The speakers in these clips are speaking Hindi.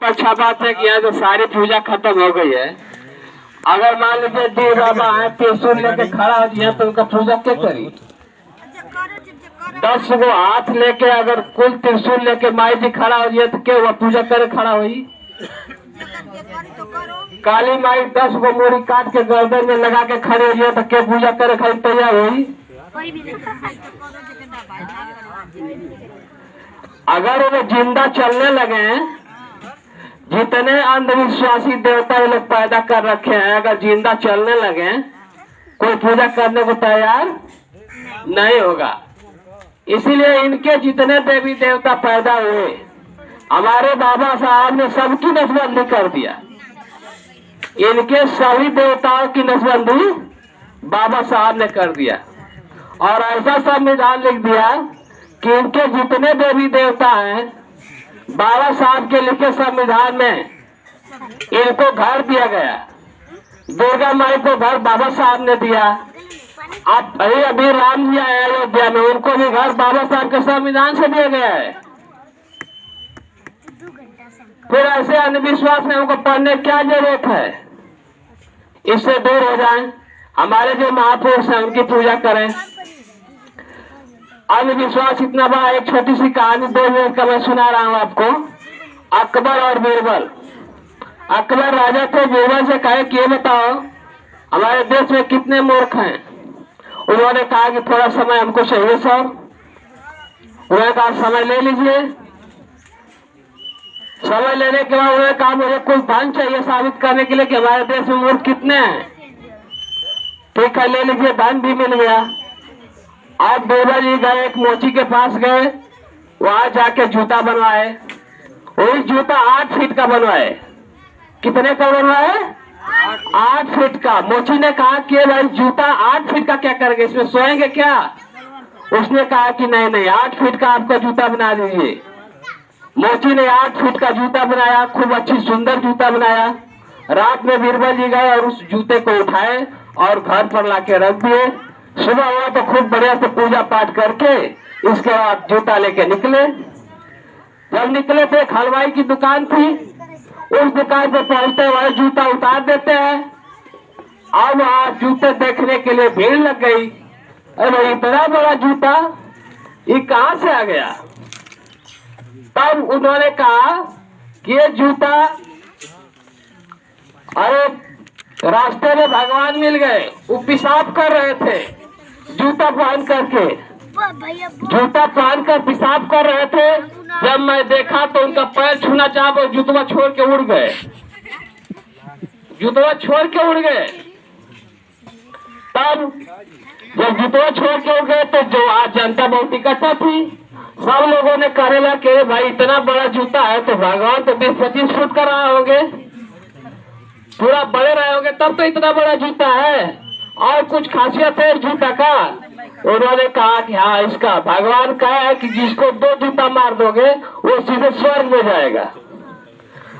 अच्छा बात है कि यहाँ तो सारी पूजा खत्म हो गई है। अगर मान लीजिए जी बाबा है त्रिशूल लेके खड़ा हो जाए तो उनका पूजा क्या करी? 10 गो हाथ लेके अगर कुल त्रिशूल लेके माई जी खड़ा हो जाए तो क्या हुआ? पूजा करे खड़ा हुई? काली माई 10 गो मोरी काट के गर्दन में लगा के खड़े हो जाए तो क्या पूजा करे खड़ी तैयार हुई? अगर वो जिंदा चलने लगे, जितने अंधविश्वासी देवता ये लोग पैदा कर रखे हैं, अगर जिंदा चलने लगे कोई पूजा करने को तैयार नहीं होगा। इसीलिए इनके जितने देवी देवता पैदा हुए हमारे बाबा साहब ने सबकी नसबंदी कर दिया। इनके सभी देवताओं की नसबंदी बाबा साहब ने कर दिया और ऐसा संविधान लिख दिया कि इनके जितने देवी देवता हैं बाबा साहब के लिखे संविधान में इनको घर दिया गया। दुर्गा माई को घर बाबा साहब ने दिया। अब अभी राम जी आए अयोध्या में, उनको भी घर बाबा साहब के संविधान से दिया गया है। फिर ऐसे अंधविश्वास में हमको पढ़ने क्या जरूरत है? इससे दूर हो जाएं, हमारे जो महापुरुष हैं उनकी पूजा करें। अंधविश्वास इतना बड़ा, एक छोटी सी कहानी 2 मिनट का मैं सुना रहा हूँ आपको। अकबर और बीरबल। अकबर राजा थे, बीरबल से कहे कि ये बताओ हमारे देश में कितने मूर्ख हैं? उन्होंने कहा कि थोड़ा समय हमको चाहिए सर। उन्होंने कहा समय ले लीजिए। समय लेने के बाद उन्होंने कहा मुझे कुछ धन चाहिए साबित करने के लिए कि हमारे देश में मूर्ख कितने हैं। ठीक है, ले लीजिए। धन भी मिल गया। अब बीरबल जी गए, एक मोची के पास गए, वहां जाके जूता बनवाए। वही जूता 8 फीट का बनवाए। कितने का बनवाए? 8 फीट का। मोची ने कहा कि भाई जूता 8 फीट का क्या करेंगे, इसमें सोएंगे क्या? उसने कहा कि नहीं नहीं, 8 फीट का आपका जूता बना दीजिए। मोची ने 8 फीट का जूता बनाया, खूब अच्छी सुंदर जूता बनाया। रात में बीरबल जी गए और उस जूते को उठाए और घर पर लाके रख दिए। सुबह हुआ तो खूब बढ़िया से पूजा पाठ करके इसके बाद जूता लेके निकले। जब निकले थे, एक हलवाई की दुकान थी, उस दुकान पे पहुंचते हुए जूता उतार देते हैं। अब वहां जूते देखने के लिए भीड़ लग गई। अरे इतना बड़ा जूता ये कहां से आ गया? तब उन्होंने कहा कि ये जूता, अरे रास्ते में भगवान मिल गए, वो पेशाब कर रहे थे जूता पहन करके। जूता पहन कर पेशाब कर रहे थे। जब मैं देखा तो उनका पैर छूना चाहा, वो जूतवा छोड़ के उड़ गए। जूतवा छोड़ के उड़ गए। तब जब जूतवा छोड़ के उड़ गए तो जो आज जनता बहुत इकट्ठा थी, सब लोगों ने कहने लगा कि भाई इतना बड़ा जूता है तो भगवान तो 20-25 फुट का रहा होंगे, पूरा बड़े रहे होंगे, तब तो इतना बड़ा जूता है। और कुछ खासियत है जूता का? उन्होंने कहा कि हाँ, इसका भगवान कहा है कि जिसको 2 जूता मार दोगे वो सीधे स्वर्ग में जाएगा।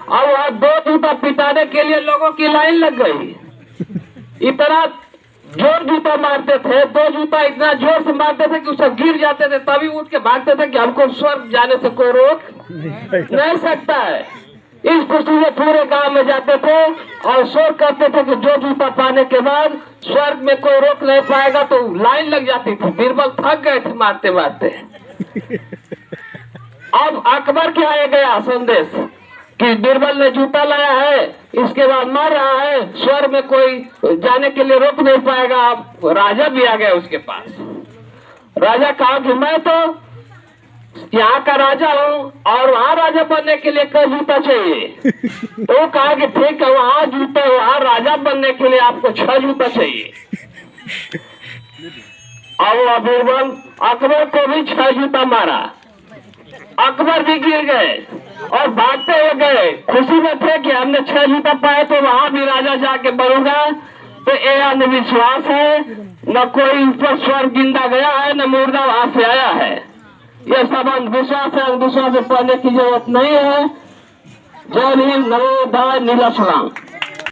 और वहां 2 जूता पिटाने के लिए लोगों की लाइन लग गई। इतना जोर जूता मारते थे, 2 जूता इतना जोर से मारते थे कि उसे गिर जाते थे, तभी उठ के भागते थे कि हमको स्वर्ग जाने से कोई रोक नहीं सकता है। इस खुशी में पूरे गांव में जाते थे और शोर करते थे कि जो जूता पाने के बाद स्वर्ग में कोई रोक नहीं पाएगा। तो लाइन लग जाती थी। बीरबल थक गए थे मारते मारते। अब अकबर के आए गया संदेश कि बीरबल ने जूता लाया है, इसके बाद मार रहा है, स्वर्ग में कोई जाने के लिए रोक नहीं पाएगा। अब राजा भी आ गया उसके पास। राजा कहा कि मैं तो यहाँ का राजा हूँ और वहाँ राजा बनने के लिए कई जूता चाहिए। तो कहा कि ठीक है, वहाँ जूता, वहाँ राजा बनने के लिए आपको 6 जूता चाहिए। और बीरबल अकबर को भी 6 जूता मारा। अकबर भी गिर गए और भागते हुए गए। खुशी में थे कि हमने 6 जूता पाए तो वहाँ भी राजा जाके बनूंगा। तो ये अंधविश्वास है, न कोई ऊपर स्वर्ग जिंदा गया है, न मुर्दा वहां से आया है। ये सब अंधविश्वास है। अंधविश्वास में पढ़ने की जरूरत नहीं है। जय हिंद, नमो बुद्धाय, नीला सलाम।